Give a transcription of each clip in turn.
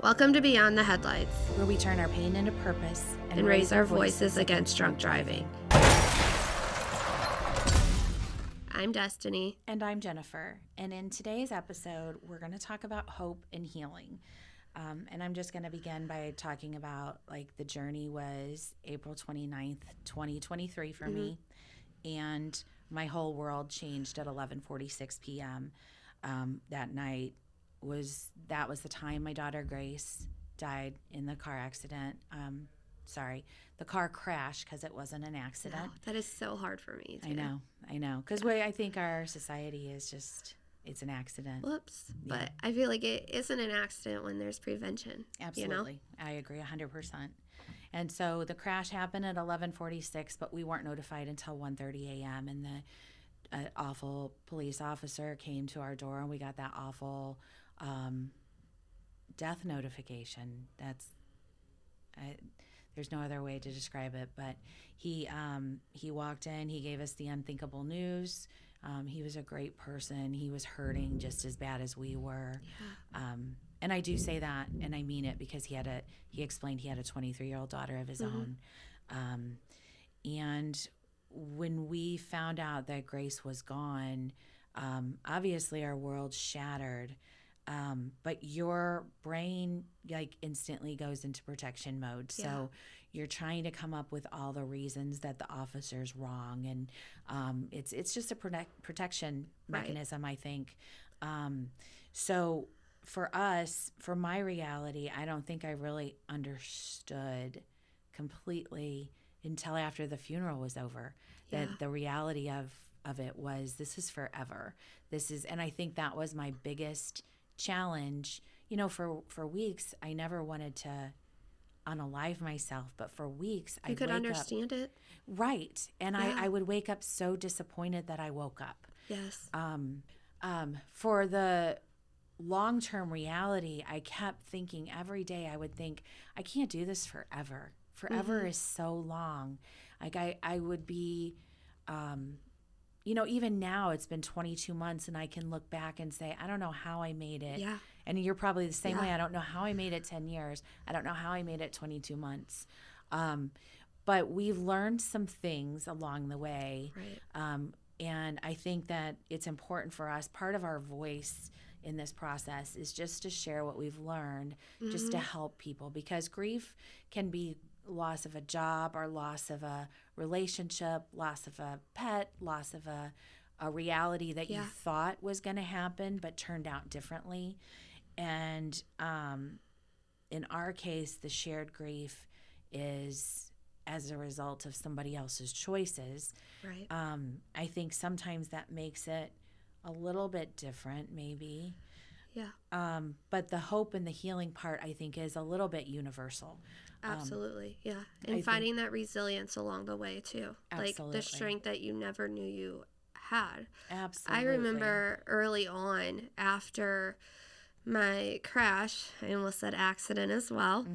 Welcome to Beyond the Headlights, where we turn our pain into purpose and raise our voices against drunk driving. I'm Destiny. And I'm Jennifer. And in today's episode, we're going to talk about hope and healing. And I'm just going to begin by talking about, the journey was April 29th, 2023 for me. And my whole world changed at 11:46 p.m. That night. That was the time my daughter Grace died in the car accident. The car crashed because it wasn't an accident. Oh, that is so hard for me too. I know. Because I think our society is just, it's an accident. Whoops. Yeah. But I feel like it isn't an accident when there's prevention. Absolutely. I agree 100%. And so the crash happened at 11:46, but we weren't notified until 1:30 a.m. And the awful police officer came to our door, and we got that awful death notification. There's no other way to describe it, but he walked in, he gave us the unthinkable news. He was a great person. He was hurting just as bad as we were. Yeah. And I do say that, and I mean it, because he explained he had a 23-year-old daughter of his own. And when we found out that Grace was gone, obviously our world shattered. But your brain instantly goes into protection mode. Yeah. So you're trying to come up with all the reasons that the officer's wrong. And it's just a protection mechanism, right. I think. So for us, for my reality, I don't think I really understood completely until after the funeral was over. Yeah. That the reality of it was, this is forever. And I think that was my biggest challenge. For weeks I never wanted to unalive myself, but for weeks I could understand it, right? And yeah. I would wake up so disappointed that I woke up. Yes. For the long-term reality, I kept thinking every day, I would think, I can't do this forever. Forever is so long. I would be even now it's been 22 months and I can look back and say, I don't know how I made it. Yeah. And you're probably the same way. I don't know how I made it 10 years. I don't know how I made it 22 months. But we've learned some things along the way. Right. And I think that it's important for us. Part of our voice in this process is just to share what we've learned, just to help people, because grief can be loss of a job or loss of a relationship, loss of a pet, loss of a reality that you thought was going to happen but turned out differently. And in our case, the shared grief is as a result of somebody else's choices. Right. I think sometimes that makes it a little bit different, maybe. Yeah. But the hope and the healing part, I think, is a little bit universal. Absolutely, yeah. And finding that resilience along the way, too. Absolutely. Like the strength that you never knew you had. Absolutely. I remember early on, after my crash, I almost said accident as well.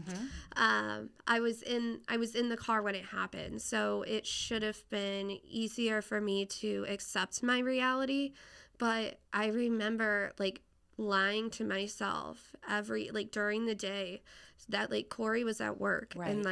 I was in the car when it happened, so it should have been easier for me to accept my reality. But I remember lying to myself during the day that Corey was at work. Right. And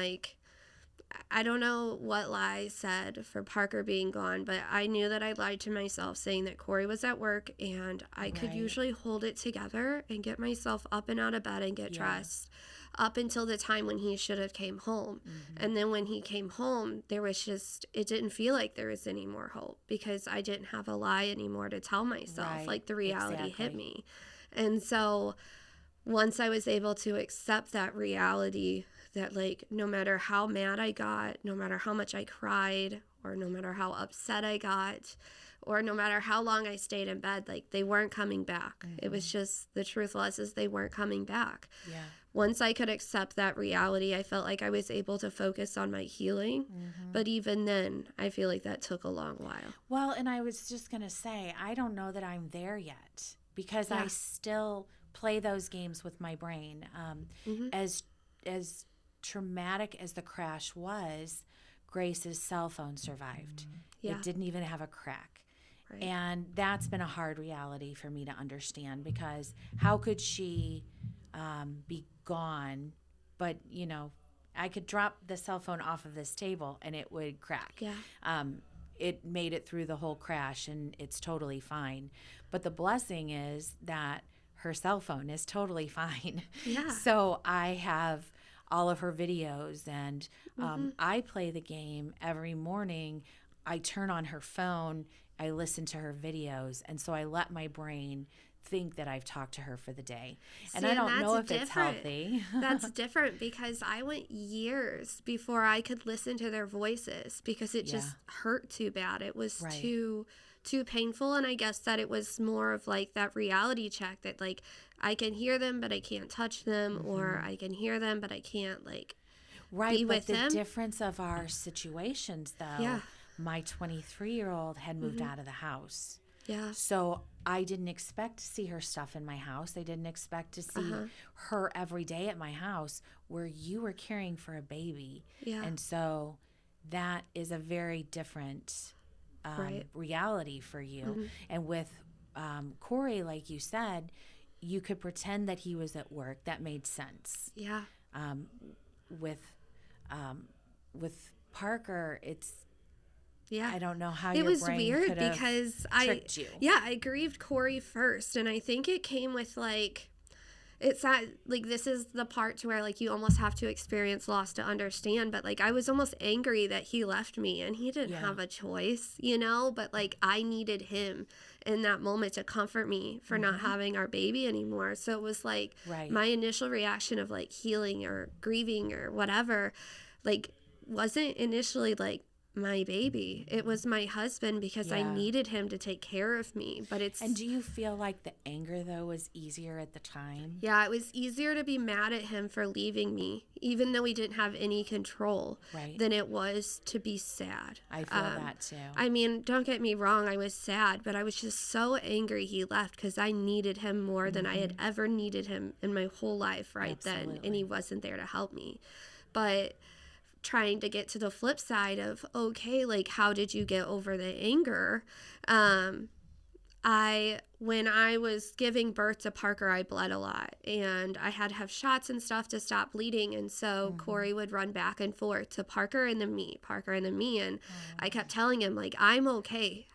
I don't know what lie I said for Parker being gone, but I knew that I lied to myself saying that Corey was at work, and I could usually hold it together and get myself up and out of bed and get dressed up until the time when he should have came home. And then when he came home, it didn't feel like there was any more hope, because I didn't have a lie anymore to tell myself. Right. The reality hit me. And so once I was able to accept that reality, that no matter how mad I got, no matter how much I cried, or no matter how upset I got, or no matter how long I stayed in bed, they weren't coming back. It was just, the truth is they weren't coming back. Yeah. Once I could accept that reality, I felt like I was able to focus on my healing. But even then, I feel like that took a long while. Well, and I was just going to say, I don't know that I'm there yet, because I still play those games with my brain. As traumatic as the crash was, Grace's cell phone survived. Yeah. It didn't even have a crack. Right. And that's been a hard reality for me to understand, because how could she be gone, but I could drop the cell phone off of this table and it would crack. Yeah. It made it through the whole crash and it's totally fine. But the blessing is that her cell phone is totally fine. Yeah. So I have all of her videos, and I play the game every morning. I turn on her phone, I listen to her videos, and so I let my brain think that I've talked to her for the day. And I don't know if it's healthy. That's different, because I went years before I could listen to their voices because it just hurt too bad. It was too painful. And I guess that it was more of like that reality check that like I can hear them but I can't touch them, or I can hear them but I can't like be with them. The difference of our situations though, my 23-year-old had moved out of the house. Yeah. So I didn't expect to see her stuff in my house. I didn't expect to see her every day at my house, where you were caring for a baby. Yeah. And so that is a very different reality for you. And with Corey, like you said, you could pretend that he was at work. That made sense. Yeah. With Parker, it's, yeah, I don't know how it was weird because I grieved Corey first, and I think it came with like, it's not like, this is the part to where like you almost have to experience loss to understand, but like I was almost angry that he left me and he didn't have a choice, but like I needed him in that moment to comfort me for not having our baby anymore. So it was like my initial reaction of like healing or grieving or whatever, like wasn't initially like my baby. It was my husband, because I needed him to take care of me. But it's... And do you feel like the anger though was easier at the time? Yeah, it was easier to be mad at him for leaving me, even though we didn't have any control, than it was to be sad. I feel that too. I mean, don't get me wrong, I was sad, but I was just so angry he left, because I needed him more than I had ever needed him in my whole life then, and he wasn't there to help me. But trying to get to the flip side of, okay, like, how did you get over the anger? When I was giving birth to Parker, I bled a lot, and I had to have shots and stuff to stop bleeding. And so Corey would run back and forth to Parker and then me. And I kept telling him, like, I'm okay.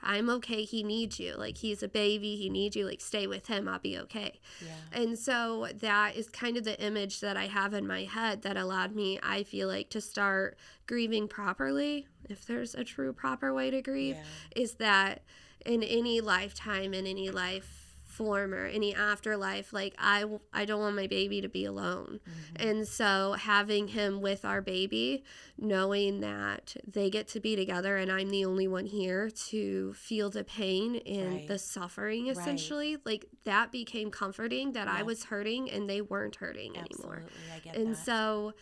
He needs you. Like, he's a baby. He needs you. Like, stay with him. I'll be okay. Yeah. And so that is kind of the image that I have in my head that allowed me, I feel like, to start grieving properly, if there's a true proper way to grieve, is that in any lifetime, in any life form or any afterlife, like I don't want my baby to be alone. And so having him with our baby, knowing that they get to be together and I'm the only one here to feel the pain and the suffering, essentially, like that became comforting, that I was hurting and they weren't hurting anymore. I get and that. So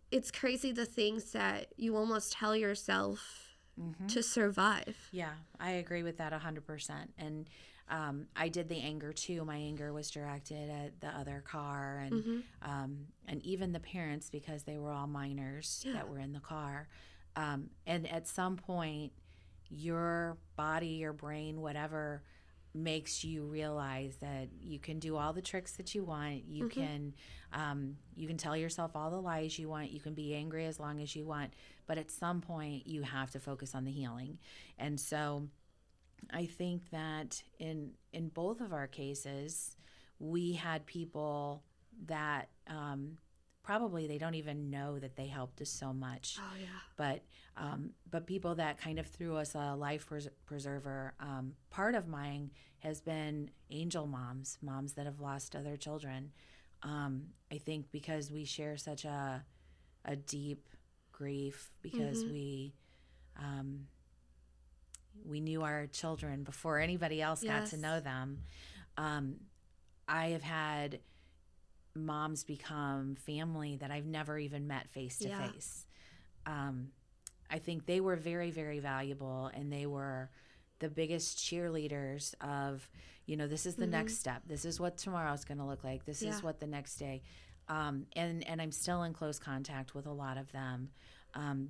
it's crazy, the things that you almost tell yourself to survive. Yeah, I agree with that 100%. And I did the anger too. My anger was directed at the other car and even the parents, because they were all minors that were in the car. And at some point, your body, your brain, whatever, makes you realize that you can do all the tricks that you want. You can tell yourself all the lies you want. You can be angry as long as you want. But at some point, you have to focus on the healing. And so I think that in both of our cases, we had people that probably they don't even know that they helped us so much. Oh, yeah. But people that kind of threw us a life preserver. Part of mine has been angel moms that have lost other children. I think because we share such a deep grief, because we knew our children before anybody else got to know them. I have had moms become family that I've never even met face to face. I think they were very, very valuable, and they were the biggest cheerleaders of, this is the next step. This is what tomorrow's going to look like. This is what the next day. And I'm still in close contact with a lot of them.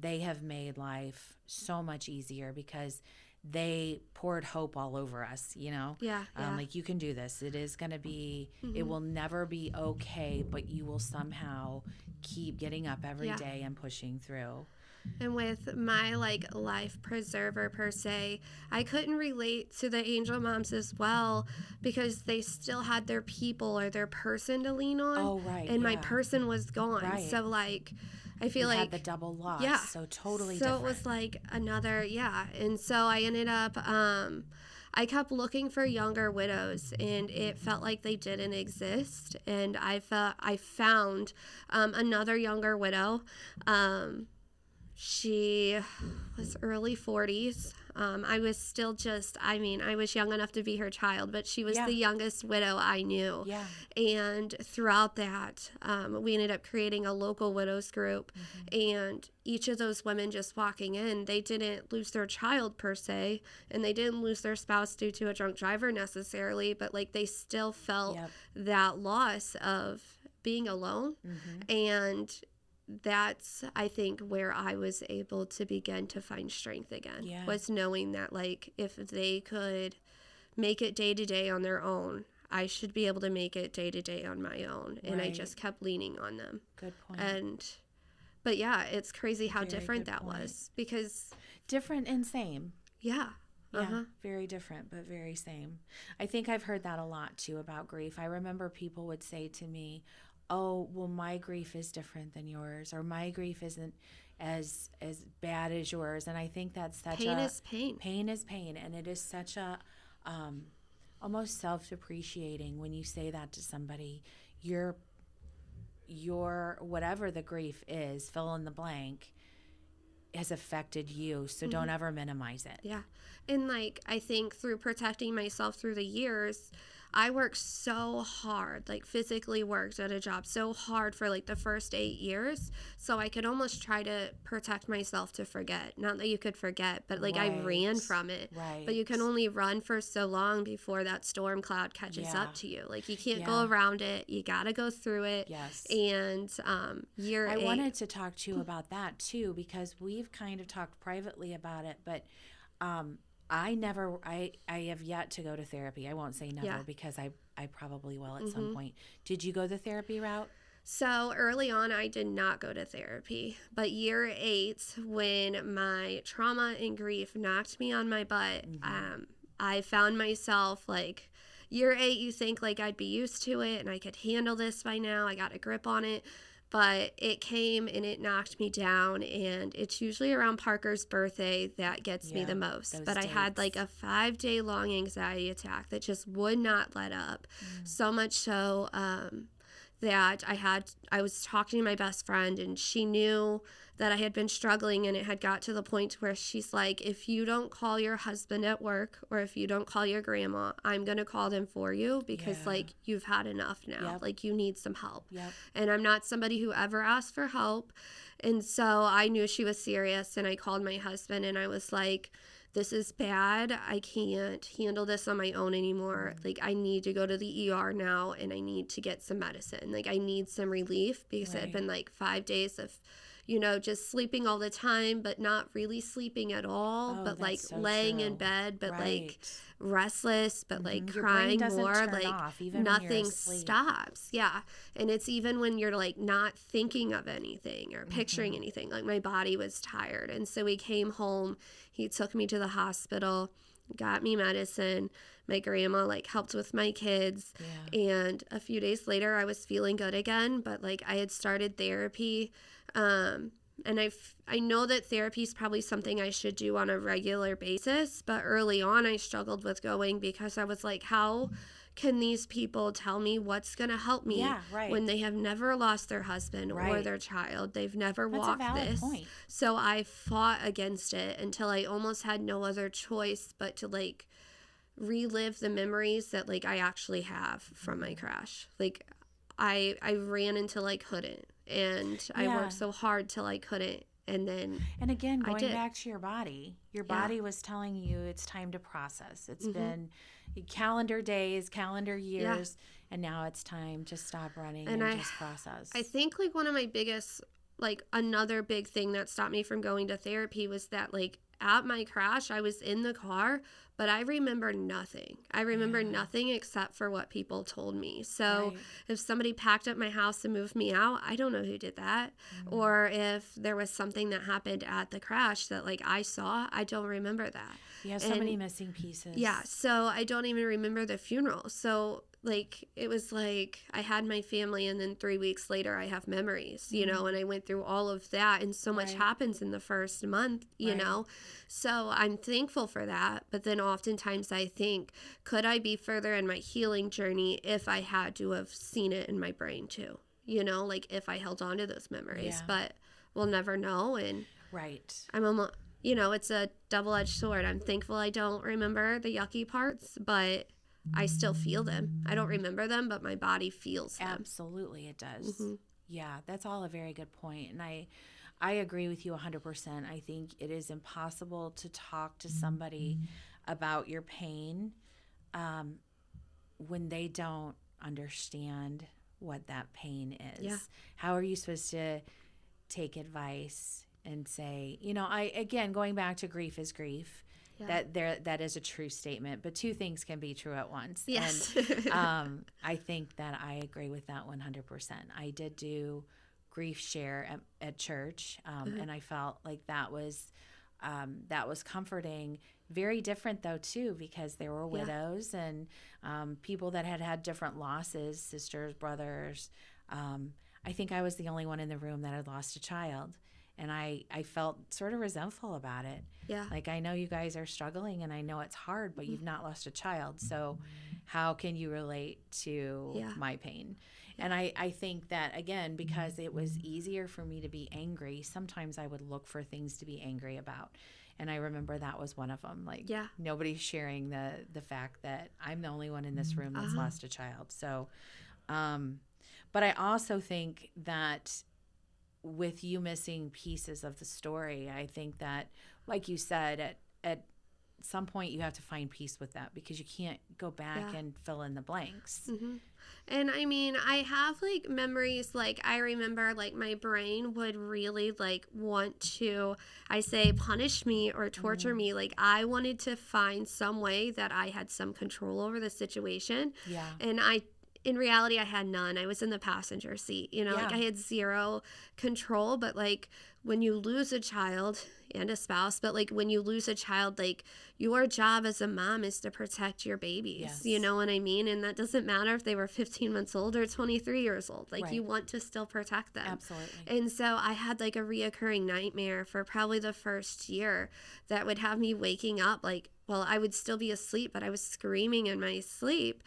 They have made life so much easier because they poured hope all over us, you know? Yeah. Like, you can do this. It is going to be, Mm-hmm. it will never be okay, but you will somehow keep getting up every day and pushing through. And with my like life preserver per se, I couldn't relate to the angel moms as well because they still had their people or their person to lean on. Oh, right. And my person was gone. Right. So like I feel you like had the double loss. So totally different. So it was like another and so I ended up I kept looking for younger widows, and it felt like they didn't exist. And I found another younger widow. She was early 40s. I was still I was young enough to be her child, but she was the youngest widow I knew. Yeah. And throughout that, we ended up creating a local widows group. And each of those women just walking in, they didn't lose their child per se, and they didn't lose their spouse due to a drunk driver necessarily, but like they still felt that loss of being alone. And that's, I think, where I was able to begin to find strength again, was knowing that, like, if they could make it day to day on their own, I should be able to make it day to day on my own. And I just kept leaning on them. Good point. But yeah, it's crazy how different that was, because different and same. Yeah. Very different, but very same. I think I've heard that a lot too about grief. I remember people would say to me, oh, well, my grief is different than yours, or my grief isn't as bad as yours. And I think that's such pain is pain. Pain is pain. And it is such a almost self-depreciating when you say that to somebody. Your whatever the grief is, fill in the blank, has affected you. So don't ever minimize it. Yeah. And like, I think through protecting myself through the years, I worked so hard, like physically worked at a job so hard for like the first 8 years. So I could almost try to protect myself to forget. Not that you could forget, but like I ran from it. But you can only run for so long before that storm cloud catches up to you. Like you can't go around it. You got to go through it. Yes. And I wanted to talk to you about that too, because we've kind of talked privately about it, but I have yet to go to therapy. I won't say never because I probably will at some point. Did you go the therapy route? So early on, I did not go to therapy. But year 8, when my trauma and grief knocked me on my butt, I found myself like, year 8, you think like I'd be used to it and I could handle this by now. I got a grip on it. But it came and it knocked me down, and it's usually around Parker's birthday that gets me the most. But dates. I had like a 5-day long anxiety attack that just would not let up. So much so that I was talking to my best friend, and she knew that I had been struggling, and it had got to the point where she's like, if you don't call your husband at work, or if you don't call your grandma, I'm going to call them for you, because like you've had enough now. Like you need some help. And I'm not somebody who ever asked for help. And so I knew she was serious, and I called my husband, and I was like, this is bad. I can't handle this on my own anymore. Like I need to go to the ER now, and I need to get some medicine. Like I need some relief, because it had been like 5 days of just sleeping all the time, but not really sleeping at all, but like so laying in bed, but like restless, but like Your crying brain more, turn like off, even nothing stops. Yeah. And it's even when you're like not thinking of anything or picturing anything, like my body was tired. And so we came home, he took me to the hospital, got me medicine. My grandma like helped with my kids. And a few days later I was feeling good again, but like I had started therapy. And I know that therapy is probably something I should do on a regular basis, but early on I struggled with going, because I was like, how can these people tell me what's going to help me when they have never lost their husband or their child? They've never walked this. Point. So I fought against it until I almost had no other choice but to like relive the memories that like I actually have from my crash. Like I ran until I couldn't. And I worked so hard till I couldn't. And then again, going back to your body was telling you it's time to process. It's been calendar days, calendar years, and now it's time to stop running and just process. I think like one of my biggest, like another big thing that stopped me from going to therapy was that like at my crash, I was in the car, but I remember nothing. I remember nothing except for what people told me. So if somebody packed up my house and moved me out, I don't know who did that. Or if there was something that happened at the crash that like I saw, I don't remember that. You have so many missing pieces. Yeah, so I don't even remember the funeral. So like it was like I had my family, and then 3 weeks later I have memories, you know, and I went through all of that, and so much happens in the first month, you know. So I'm thankful for that, but then oftentimes I think, could I be further in my healing journey if I had to have seen it in my brain too, you know, like if I held on to those memories. But we'll never know. And I'm almost, you know, it's a double-edged sword. I'm thankful I don't remember the yucky parts, but I still feel them. I don't remember them, but my body feels them. Absolutely, it does. Yeah, that's all a very good point. And I agree with you 100%. I think it is impossible to talk to somebody about your pain when they don't understand what that pain is. Yeah. How are you supposed to take advice and say, you know, again, going back to grief is grief. Yeah. That is a true statement, but two things can be true at once. Yes. And I think that I agree with that 100%. I did do grief share at church, and I felt like that was comforting. Very different though too, because there were widows and people that had different losses, sisters, brothers. I think I was the only one in the room that had lost a child. And I felt sort of resentful about it. Yeah. Like, I know you guys are struggling and I know it's hard, but you've not lost a child. So how can you relate to my pain? And I think that, again, because it was easier for me to be angry, sometimes I would look for things to be angry about. And I remember that was one of them. Like, nobody's sharing the fact that I'm the only one in this room that's lost a child. So, but I also think that with you missing pieces of the story, I think that, like you said, at some point you have to find peace with that, because you can't go back and fill in the blanks. And I mean, I have like memories, like I remember like my brain would really like want to, I say, punish me or torture me. Like I wanted to find some way that I had some control over the situation. Yeah. And in reality, I had none. I was in the passenger seat, you know, like I had zero control. But like when you lose a child and a spouse, but like when you lose a child, like your job as a mom is to protect your babies, you know what I mean? And that doesn't matter if they were 15 months old or 23 years old. Like you want to still protect them. Absolutely. And so I had like a reoccurring nightmare for probably the first year that would have me waking up like, well, I would still be asleep, but I was screaming in my sleep,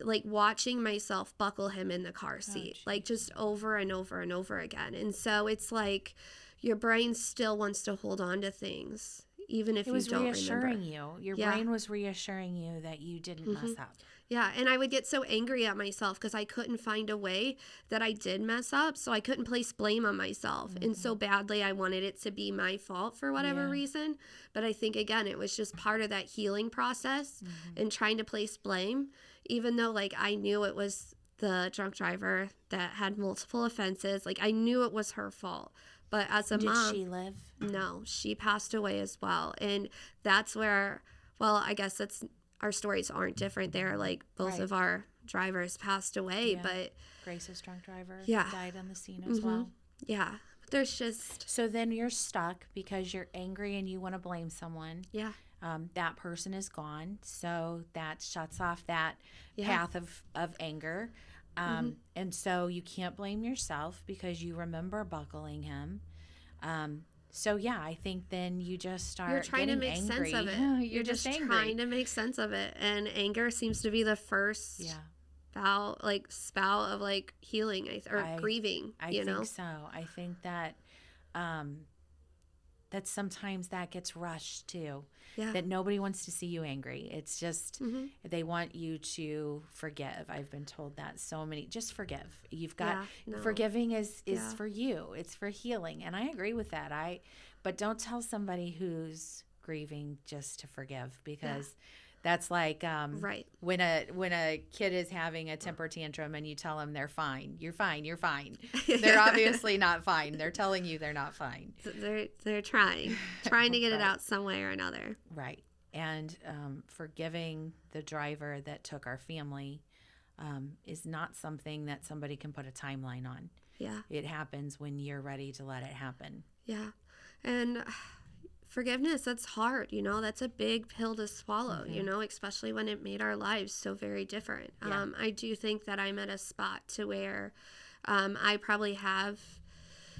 like watching myself buckle him in the car seat, like just over and over and over again. And so it's like your brain still wants to hold on to things, even if you don't remember. It was reassuring you. Your brain was reassuring you that you didn't mess up. Yeah, and I would get so angry at myself because I couldn't find a way that I did mess up, so I couldn't place blame on myself. And so badly I wanted it to be my fault for whatever reason. But I think, again, it was just part of that healing process and trying to place blame, even though, like, I knew it was the drunk driver that had multiple offenses. Like, I knew it was her fault. But as a mom... Did she live? No, she passed away as well. And that's where, well, I guess that's... Our stories aren't different there. Like, both of our drivers passed away, but... Grace's drunk driver died on the scene as well. Yeah. There's just... So then you're stuck because you're angry and you want to blame someone. Yeah. That person is gone, so that shuts off that path of anger. And so you can't blame yourself because you remember buckling him. So, yeah, I think then you just start You're trying to make angry. sense of it. You're just trying to make sense of it. And anger seems to be the first spout of, like, healing or grieving, you know? I think so. I think that that sometimes that gets rushed, too. Yeah. That nobody wants to see you angry. It's just they want you to forgive. I've been told that so many. Just forgive. You've got forgiving is for you. It's for healing, and I agree with that. But don't tell somebody who's grieving just to forgive, because That's like Right. when a kid is having a temper tantrum and you tell them they're fine. You're fine. You're fine. They're obviously not fine. They're telling you they're not fine. They're trying to get it Right. out some way or another. Right. And forgiving the driver that took our family is not something that somebody can put a timeline on. Yeah. It happens when you're ready to let it happen. Yeah. And forgiveness, that's hard, that's a big pill to swallow, especially when it made our lives so very different. Yeah. I do think that I'm at a spot to where I probably have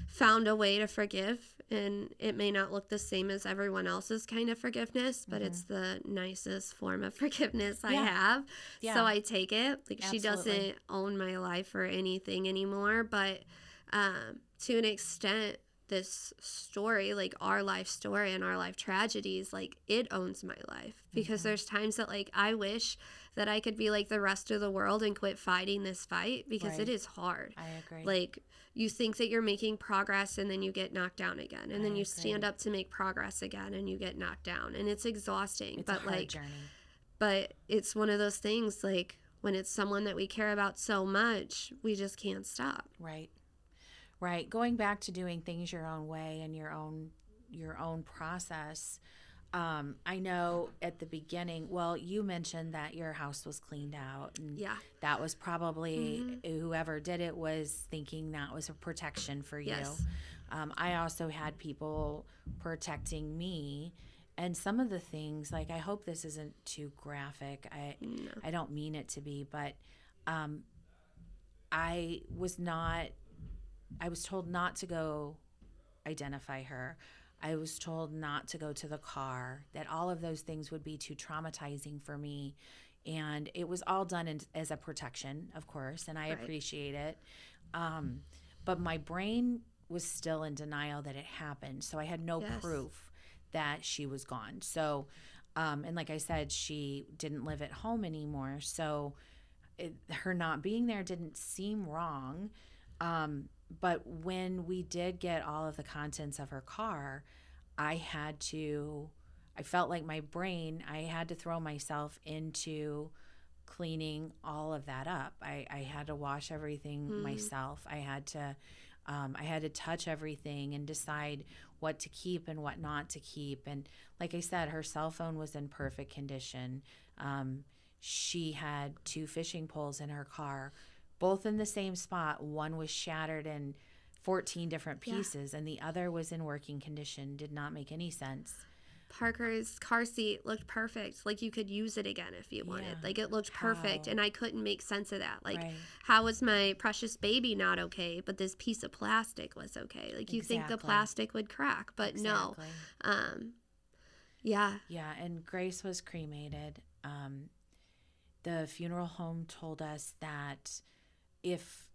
found a way to forgive, and it may not look the same as everyone else's kind of forgiveness, but it's the nicest form of forgiveness I have. Yeah. So I take it. Like, Absolutely. she doesn't own my life or anything anymore, but to an extent, this story, like our life story and our life tragedies, like it owns my life, because there's times that like I wish that I could be like the rest of the world and quit fighting this fight, because Right. it is hard. I agree. Like, you think that you're making progress and then you get knocked down again, and then you stand up to make progress again and you get knocked down, and it's exhausting. It's but a hard like journey. but it's one of those things, like when it's someone that we care about so much, we just can't stop. Right. Right. Going back to doing things your own way and your own process. I know at the beginning, well, you mentioned that your house was cleaned out, and Yeah. that was probably whoever did it was thinking that was a protection for you. Yes. I also had people protecting me, and some of the things, like, I hope this isn't too graphic. I don't mean it to be, but I was told not to go identify her. I was told not to go to the car, that all of those things would be too traumatizing for me. And it was all done as a protection, of course, and I appreciate it. But my brain was still in denial that it happened. So I had no proof that she was gone. So, and like I said, she didn't live at home anymore. So her not being there didn't seem wrong. But when we did get all of the contents of her car, I felt like my brain, I had to throw myself into cleaning all of that up. I had to wash everything myself. I had to touch everything and decide what to keep and what not to keep. And like I said, her cell phone was in perfect condition. She had 2 fishing poles in her car, both in the same spot. One was shattered in 14 different pieces, and the other was in working condition. Did not make any sense. Parker's car seat looked perfect. Like, you could use it again if you wanted. Like, it looked perfect, and I couldn't make sense of that. Like, how was my precious baby not okay, but this piece of plastic was okay? Like, you think the plastic would crack, but no. Yeah, and Grace was cremated. The funeral home told us that if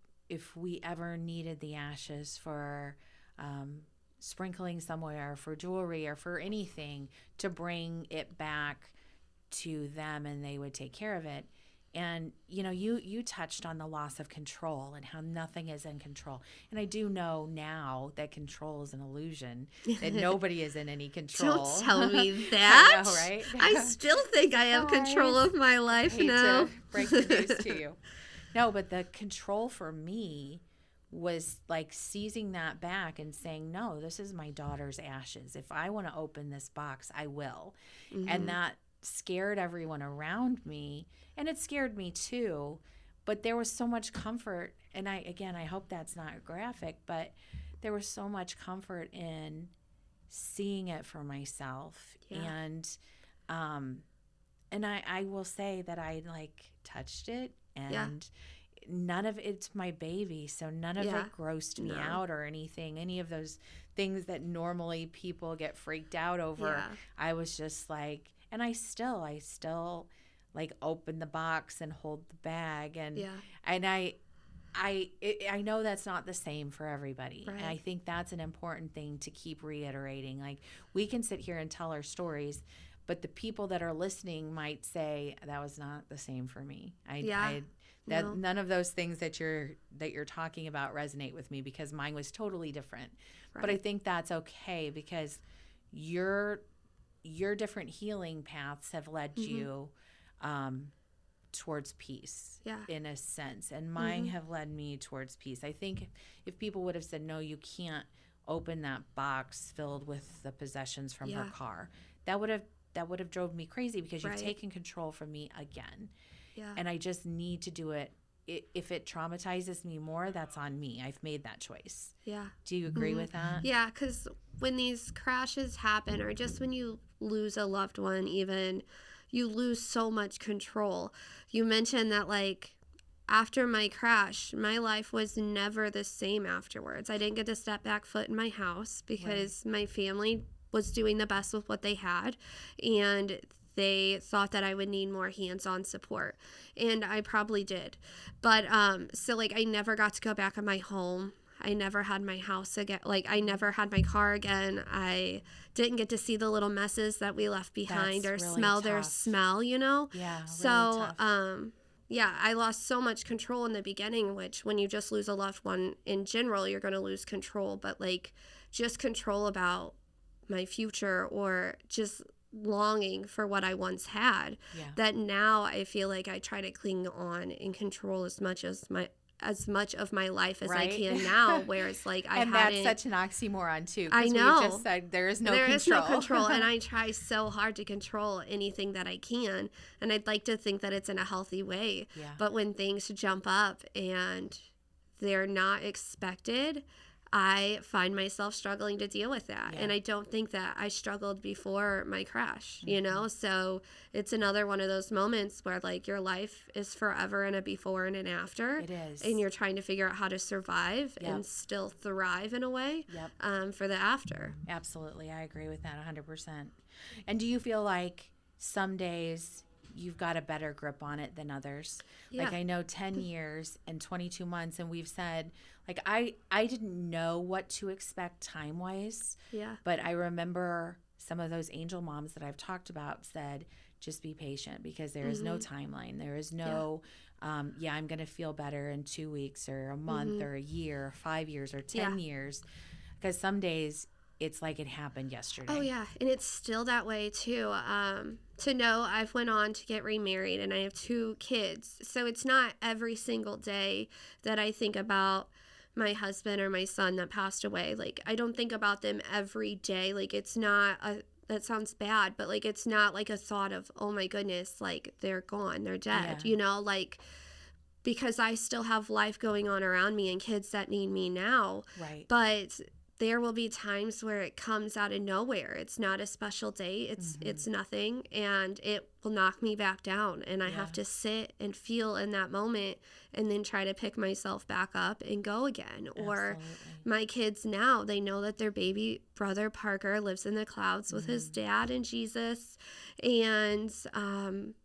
we ever needed the ashes for sprinkling somewhere, for jewelry, or for anything, to bring it back to them and they would take care of it. And, you touched on the loss of control and how nothing is in control. And I do know now that control is an illusion, that nobody is in any control. Don't tell me that. I know, right? I still think I have control of my life now. To break the news to you. No, but the control for me was like seizing that back and saying, no, this is my daughter's ashes. If I want to open this box, I will. And that scared everyone around me, and it scared me too, but there was so much comfort. And I hope that's not graphic, but there was so much comfort in seeing it for myself. And I will say that I touched it, and none of it's my baby, so none of it grossed me out or anything. Any of those things that normally people get freaked out over, I was just like, and I still open the box and hold the bag, and I know that's not the same for everybody. And I think that's an important thing to keep reiterating. Like, we can sit here and tell our stories, but the people that are listening might say, that was not the same for me. None of those things that you're talking about resonate with me, because mine was totally different. But I think that's okay, because your your different healing paths have led you towards peace, in a sense, and mine have led me towards peace. I think if people would have said, no, you can't open that box filled with the possessions from her car, that would have drove me crazy, because you've taken control from me again. And I just need to do it. If it traumatizes me more, that's on me. I've made that choice. Do you agree with that? Yeah, because when these crashes happen, or just when you lose a loved one, even, you lose so much control. You mentioned that, like, after my crash, my life was never the same afterwards. I didn't get to step back foot in my house because my family was doing the best with what they had, and they thought that I would need more hands-on support, and I probably did. But so, like, I never got to go back in my home. I never had my house again. Like, I never had my car again. I didn't get to see the little messes that we left behind. That's or really smell tough. their smell, you know? Yeah, really so tough. yeah, I lost so much control in the beginning, which when you just lose a loved one in general, you're going to lose control. But, like, just control about my future, or just longing for what I once had, that now I feel like I try to cling on and control as much of my life as I can now, whereas, like, and that's such an oxymoron too, I because know we just said there is no control. And I try so hard to control anything that I can, and I'd like to think that it's in a healthy way, but when things jump up and they're not expected, I find myself struggling to deal with that. And I don't think that I struggled before my crash, you know? So it's another one of those moments where, like, your life is forever in a before and an after. It is. And you're trying to figure out how to survive and still thrive in a way for the after. Absolutely. I agree with that 100%. And do you feel like some days you've got a better grip on it than others? Like, I know 10 years and 22 months, and we've said, like, I didn't know what to expect time-wise, but I remember some of those angel moms that I've talked about said, just be patient, because there is no timeline. There is no, I'm going to feel better in 2 weeks or a month or a year or 5 years or 10 years, because some days it's like it happened yesterday. Oh, yeah. And it's still that way, too. To know I've went on to get remarried, and I have 2 kids. So it's not every single day that I think about my husband or my son that passed away. Like, I don't think about them every day. Like, it's not that sounds bad, but, like, it's not like a thought of, oh my goodness, like, they're gone, they're dead, you know, like, because I still have life going on around me and kids that need me now. Right. But there will be times where it comes out of nowhere. It's not a special day. It's nothing, and it will knock me back down, and I have to sit and feel in that moment, and then try to pick myself back up and go again. Or my kids now, they know that their baby brother Parker lives in the clouds with his dad and Jesus. And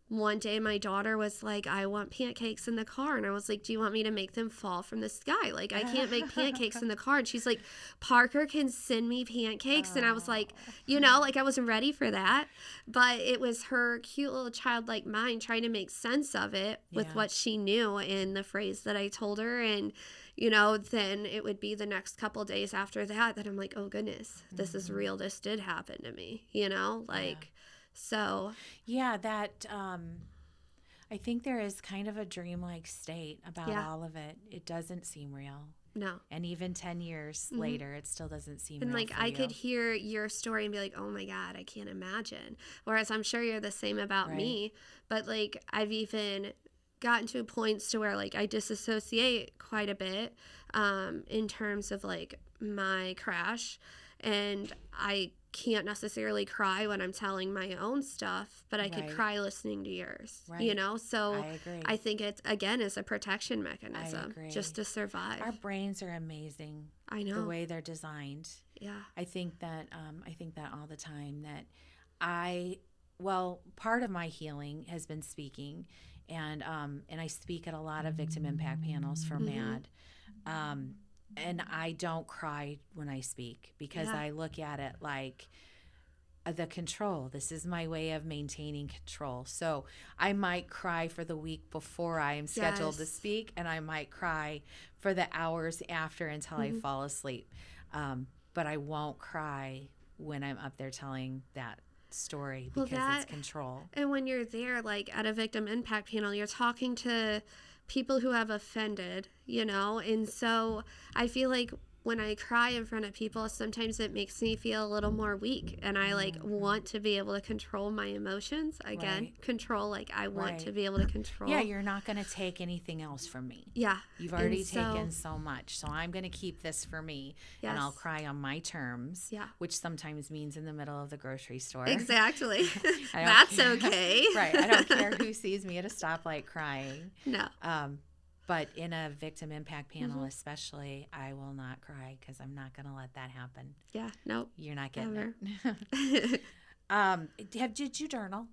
one day my daughter was like, I want pancakes in the car. And I was like, do you want me to make them fall from the sky? Like, I can't make pancakes in the car. And she's like, Parker can send me pancakes. And I was like, you know, like, I wasn't ready for that. But it was her cute little childlike mind trying to make sense of it with what she knew in the phrase that I told her. And, you know, then it would be the next couple days after that I'm like, oh goodness, this is real. This did happen to me, you know, like, so. Yeah, that, I think there is kind of a dreamlike state about all of it. It doesn't seem real. No. And even 10 years later, it still doesn't seem and real. And, like, I could hear your story and be like, oh my God, I can't imagine. Whereas I'm sure you're the same about me. But, like, I've even gotten to points to where, like, I disassociate quite a bit in terms of, like, my crash. And I can't necessarily cry when I'm telling my own stuff, but I could cry listening to yours, you know? So I agree. I think it, again, is a protection mechanism just to survive. Our brains are amazing. I know. The way they're designed. Yeah. I think that all the time, that part of my healing has been speaking, and I speak at a lot of victim impact panels for MAD. And I don't cry when I speak, because I look at it like the control. This is my way of maintaining control. So I might cry for the week before I am scheduled to speak, and I might cry for the hours after until I fall asleep. But I won't cry when I'm up there telling that story Well, because that it's control. and when you're there, like at a victim impact panel, you're talking to people who have offended, and so I feel like when I cry in front of people, sometimes it makes me feel a little more weak, and I want to be able to control my emotions again. Right. Control, like I want Right. to be able to control. Yeah, you're not going to take anything else from me. Yeah. You've already And so- taken so much, so I'm going to keep this for me, and Yes. I'll cry on my terms, Yeah. which sometimes means in the middle of the grocery store. Exactly. I don't That's care. okay. Right. I don't care who sees me at a stoplight crying. No. But in a victim impact panel, especially, I will not cry because I'm not going to let that happen. Yeah. Nope. You're not getting Ever. it. Did you journal?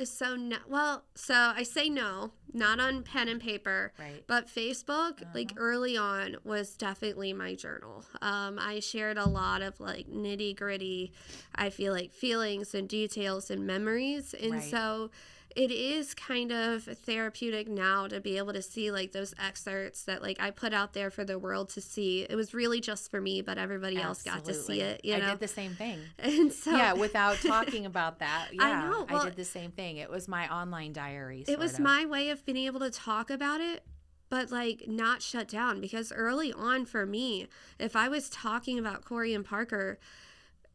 So no, well, so I say no, not on pen and paper, Right. but Facebook, like early on, was definitely my journal. I shared a lot of like nitty gritty, I feel like feelings and details and memories, and Right. so it is kind of therapeutic now to be able to see like those excerpts that like I put out there for the world to see. It was really just for me, but everybody else got to see it. I did the same thing. And so Yeah, without talking about that. Yeah, I know. Well, I did the same thing. It was my online diary. It was my way of being able to talk about it, but like not shut down, because early on for me, if I was talking about Corey and Parker,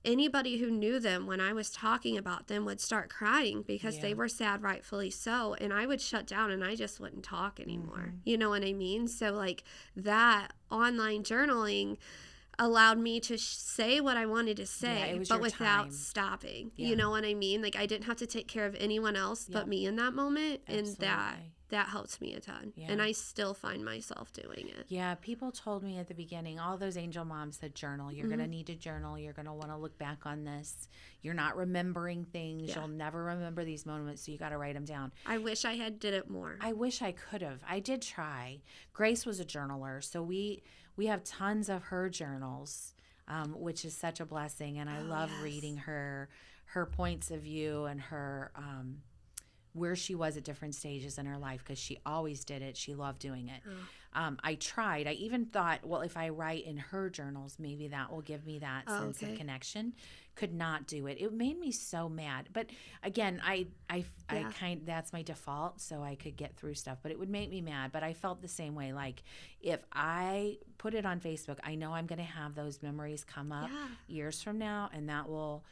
anybody who knew them when I was talking about them would start crying because they were sad, rightfully so, and I would shut down and I just wouldn't talk anymore. You know what I mean? So like that online journaling allowed me to say what I wanted to say, but without stopping. You know what I mean? Like I didn't have to take care of anyone else but me in that moment. Absolutely. And that helps me a ton. Yeah. And I still find myself doing it. Yeah, people told me at the beginning, all those angel moms said journal. You're going to need to journal. You're going to want to look back on this. You're not remembering things. You'll never remember these moments, so you got to write them down. I wish I had did it more. I wish I could have. I did try. Grace was a journaler, so we have tons of her journals, which is such a blessing, and I love reading her points of view and her where she was at different stages in her life, because she always did it. She loved doing it. I tried. I even thought, well, if I write in her journals, maybe that will give me that sense of connection. Could not do it. It made me so mad. But again, I that's my default, so I could get through stuff. But it would make me mad. But I felt the same way. Like if I put it on Facebook, I know I'm going to have those memories come up years from now, and that will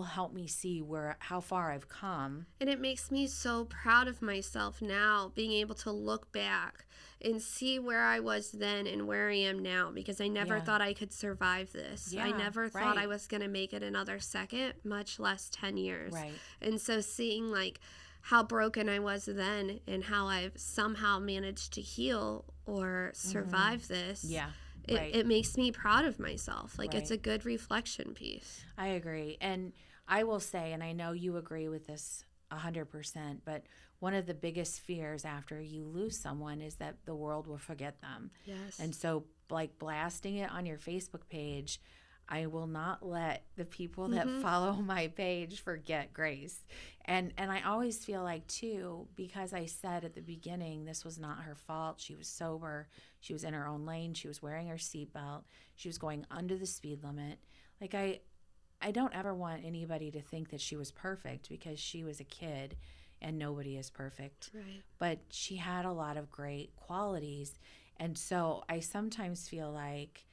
help me see how far I've come. And it makes me so proud of myself now, being able to look back and see where I was then and where I am now, because I never thought I could survive this. Yeah, I never thought I was going to make it another second, much less 10 years. Right. And so seeing like how broken I was then and how I've somehow managed to heal or survive this. Yeah. It makes me proud of myself. Like it's a good reflection piece. I agree. And I will say, and I know you agree with this 100%, but one of the biggest fears after you lose someone is that the world will forget them. Yes. And so like blasting it on your Facebook page, I will not let the people that follow my page forget Grace. And I always feel like, too, because I said at the beginning this was not her fault. She was sober. She was in her own lane. She was wearing her seatbelt. She was going under the speed limit. Like, I don't ever want anybody to think that she was perfect, because she was a kid and nobody is perfect. Right. But she had a lot of great qualities. And so I sometimes feel like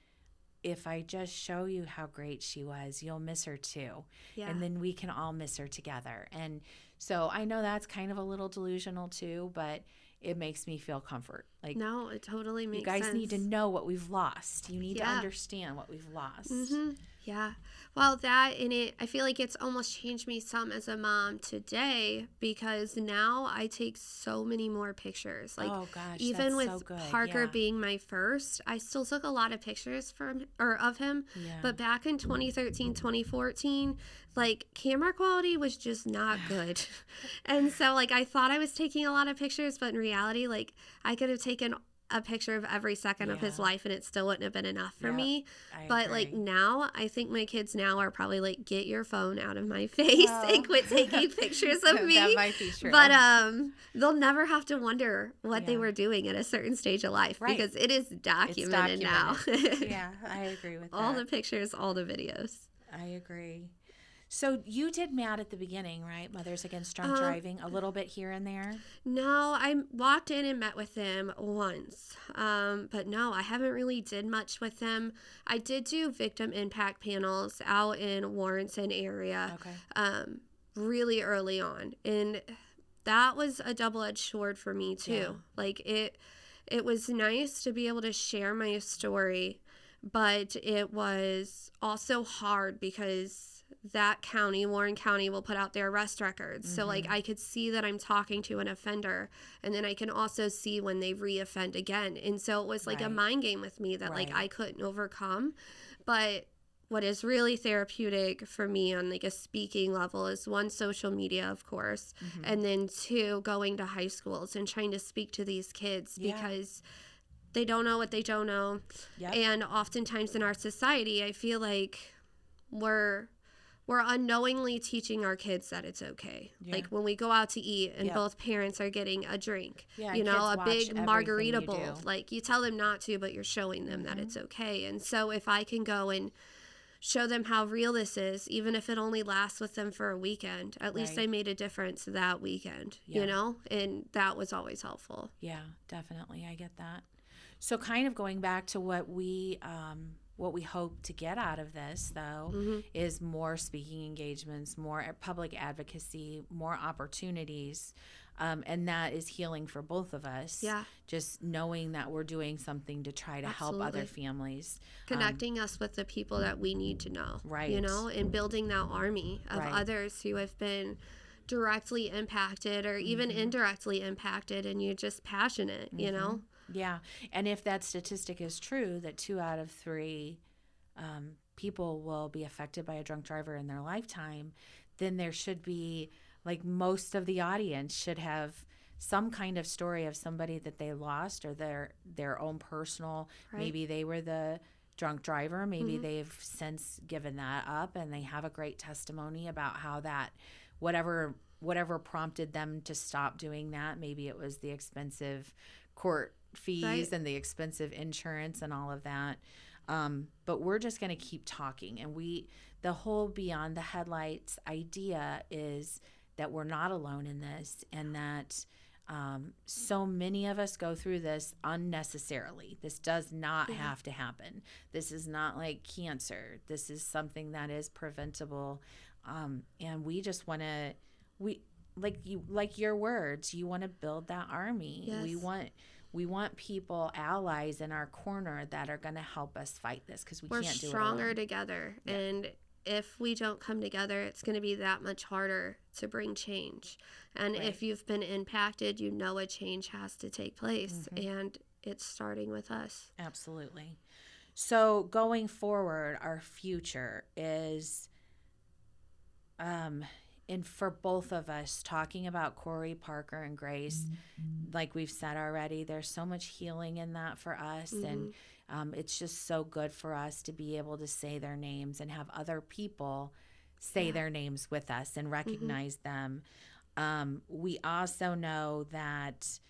if I just show you how great she was, you'll miss her too. Yeah. And then we can all miss her together. And so I know that's kind of a little delusional too, but it makes me feel comfort. Like, no, it totally makes sense. You guys sense. need to know what we've lost. You need to understand what we've lost. Yeah. Well, that and it, I feel like it's almost changed me some as a mom today, because now I take so many more pictures. Like, oh gosh, even that's with so good. Parker being my first, I still took a lot of pictures of him. Yeah. But back in 2013, 2014, like camera quality was just not good. And so like I thought I was taking a lot of pictures, but in reality, like I could have taken a picture of every second of his life and it still wouldn't have been enough for me. But agree. like now, I think my kids now are probably like, get your phone out of my face and quit taking pictures of me. That might be true. But they'll never have to wonder what they were doing at a certain stage of life, because it is documented now. Yeah, I agree with that. All the pictures, all the videos. I agree. So you did MAD at the beginning, right? Mothers Against Drunk Driving, a little bit here and there. No, I walked in and met with him once. But no, I haven't really did much with him. I did do victim impact panels out in Warrenton area. Okay. Really early on. And that was a double-edged sword for me too. Yeah. Like it was nice to be able to share my story, but it was also hard because that county, Warren County, will put out their arrest records. So like I could see that I'm talking to an offender, and then I can also see when they reoffend again. And so it was like a mind game with me that like I couldn't overcome. But what is really therapeutic for me on like a speaking level is one, social media, of course, and then two, going to high schools and trying to speak to these kids because they don't know what they don't know. And oftentimes in our society, I feel like we're unknowingly teaching our kids that it's okay. Like when we go out to eat and both parents are getting a drink, you know, a big margarita bowl, like you tell them not to, but you're showing them that it's okay. And so if I can go and show them how real this is, even if it only lasts with them for a weekend, at least I made a difference that weekend, you know, and that was always helpful. Yeah, definitely. I get that. So kind of going back to what we hope to get out of this, though, is more speaking engagements, more public advocacy, more opportunities. And that is healing for both of us. Yeah. Just knowing that we're doing something to try to help other families. Connecting us with the people that we need to know. Right. You know, and building that army of others who have been directly impacted or even indirectly impacted, and you're just passionate, you know? Yeah. And if that statistic is true, that 2 out of 3 people will be affected by a drunk driver in their lifetime, then there should be, like, most of the audience should have some kind of story of somebody that they lost or their own personal, maybe they were the drunk driver, maybe they've since given that up and they have a great testimony about how that, whatever prompted them to stop doing that, maybe it was the expensive court fees and the expensive insurance and all of that. But we're just going to keep talking. And the whole Beyond the Headlights idea is that we're not alone in this, and that so many of us go through this unnecessarily. This does not have to happen. This is not like cancer. This is something that is preventable. And we just want to, like your words, you want to build that army. Yes. We want people, allies in our corner that are going to help us fight this, because we're can't do it alone. We're stronger together. Yeah. And if we don't come together, it's going to be that much harder to bring change. And if you've been impacted, you know a change has to take place. And it's starting with us. Absolutely. So going forward, our future is... and for both of us, talking about Corey, Parker, and Grace, like we've said already, there's so much healing in that for us. And it's just so good for us to be able to say their names and have other people say their names with us and recognize them. We also know that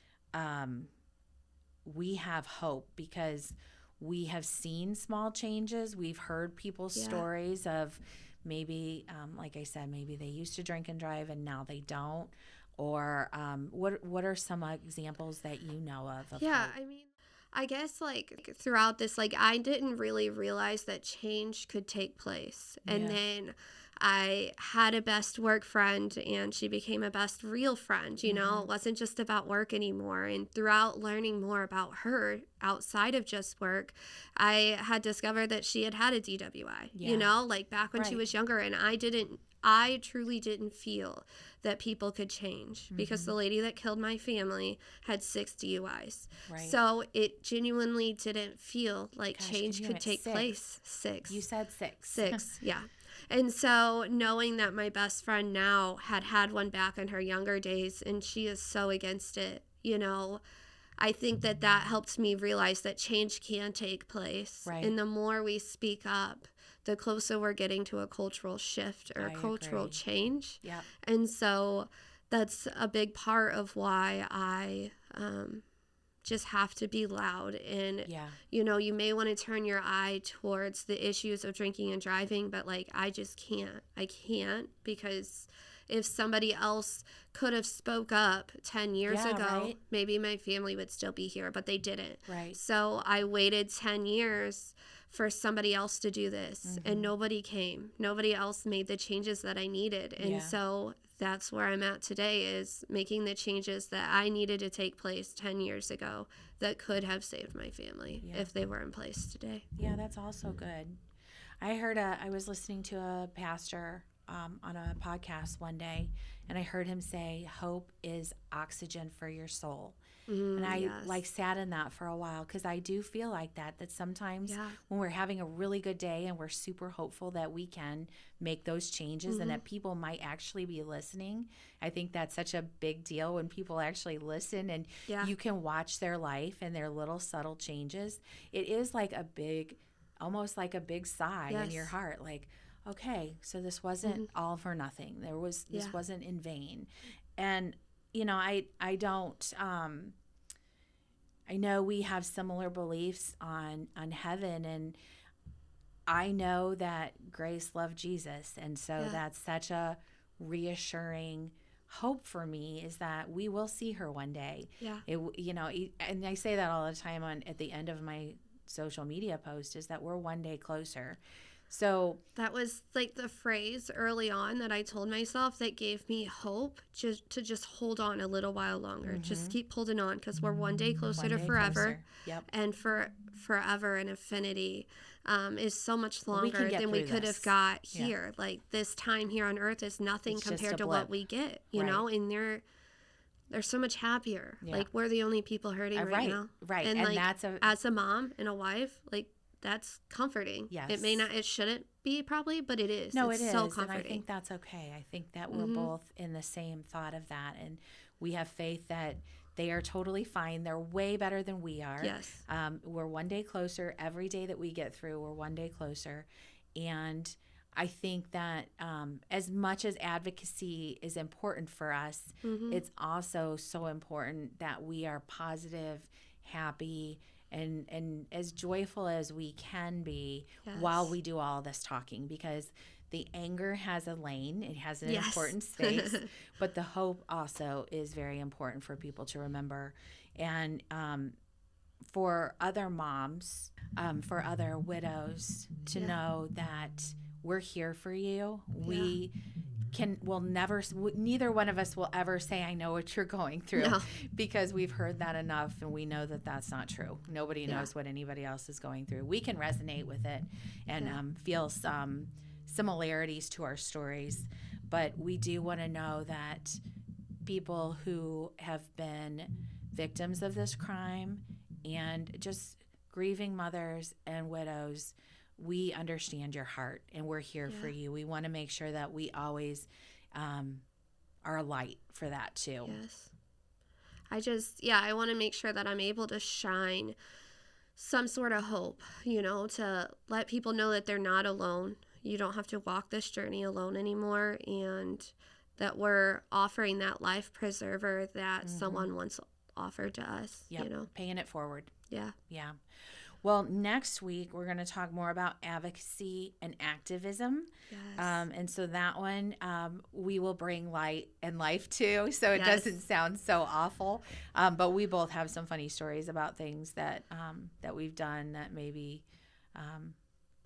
we have hope because we have seen small changes. We've heard people's stories of... maybe, like I said, maybe they used to drink and drive and now they don't. Or what are some examples that you know of hope? I mean, I guess like throughout this, like I didn't really realize that change could take place. And then I had a best work friend and she became a best real friend, you know. It wasn't just about work anymore. And throughout learning more about her outside of just work, I had discovered that she had a DWI, you know, like back when she was younger. And I truly didn't feel that people could change because the lady that killed my family had 6 DUIs. So it genuinely didn't feel like change could take place. 6. You said 6. 6, yeah. And so knowing that my best friend now had one back in her younger days and she is so against it, you know, I think that helped me realize that change can take place. And the more we speak up, the closer we're getting to a cultural shift or a cultural change. And so that's a big part of why I just have to be loud. And, Yeah. you know, you may want to turn your eye towards the issues of drinking and driving, but like, I just can't. I can't, because if somebody else could have spoke up 10 years Yeah, ago, right. maybe my family would still be here, but they didn't. Right. So I waited 10 years for somebody else to do this, and nobody came. Nobody else made the changes that I needed. And Yeah. so that's where I'm at today, is making the changes that I needed to take place 10 years ago that could have saved my family if they were in place today. Yeah, that's also good. I was listening to a pastor on a podcast one day, and I heard him say, hope is oxygen for your soul. And I like sat in that for a while, because I do feel like that sometimes when we're having a really good day and we're super hopeful that we can make those changes and that people might actually be listening. I think that's such a big deal when people actually listen and you can watch their life and their little subtle changes. It is like almost like a big sigh in your heart. Like, okay, so this wasn't all for nothing. This wasn't in vain. And, you know, I don't, I know we have similar beliefs on heaven, and I know that Grace loved Jesus. And so that's such a reassuring hope for me, is that we will see her one day. Yeah. And I say that all the time at the end of my social media post, is that we're one day closer. So that was like the phrase early on that I told myself that gave me hope, to just hold on a little while longer. Just keep holding on, because we're one day closer to forever. Closer. Yep. And for forever and infinity is so much longer than we could have got here. Like, this time here on earth is nothing compared to what we get, you know, and they're so much happier. Like, we're the only people hurting right now. Right. And like, that's as a mom and a wife, like, that's comforting. Yes. It shouldn't be probably, but it is. No, it's it is. So comforting. And I think that's okay. I think that we're both in the same thought of that. And we have faith that they are totally fine. They're way better than we are. Yes. We're one day closer. Every day that we get through, we're one day closer. And I think that as much as advocacy is important for us, it's also so important that we are positive, happy, and as joyful as we can be while we do all this talking, because the anger has a lane, it has an important space, but the hope also is very important for people to remember. And for other moms, for other widows to know that we're here for you. Neither one of us will ever say, I know what you're going through, because we've heard that enough, and we know that that's not true. Nobody knows what anybody else is going through. We can resonate with it and feel some similarities to our stories, but we do want to know that people who have been victims of this crime and just grieving mothers and widows, we understand your heart, and we're here for you. We want to make sure that we always are a light for that too. Yes. I want to make sure that I'm able to shine some sort of hope, you know, to let people know that they're not alone. You don't have to walk this journey alone anymore, and that we're offering that life preserver that someone once offered to us, you know. Paying it forward. Yeah. Well, next week, we're going to talk more about advocacy and activism. Yes. And so that one, we will bring light and life to, so it doesn't sound so awful. But we both have some funny stories about things that we've done that maybe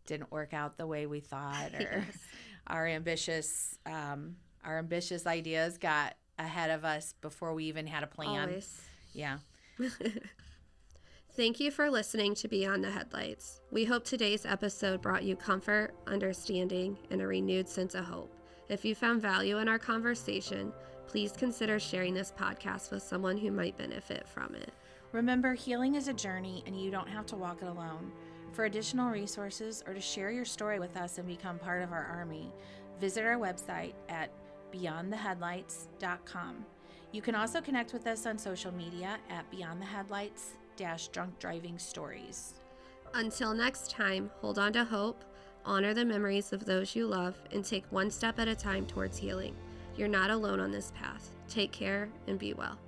didn't work out the way we thought, or our ambitious ideas got ahead of us before we even had a plan. Always. Yeah. Thank you for listening to Beyond the Headlights. We hope today's episode brought you comfort, understanding, and a renewed sense of hope. If you found value in our conversation, please consider sharing this podcast with someone who might benefit from it. Remember, healing is a journey, and you don't have to walk it alone. For additional resources or to share your story with us and become part of our army, visit our website at beyondtheheadlights.com. You can also connect with us on social media at beyondtheheadlights-drunk driving stories. Until next time, hold on to hope, honor the memories of those you love, and take one step at a time towards healing. You're not alone on this path. Take care and be well.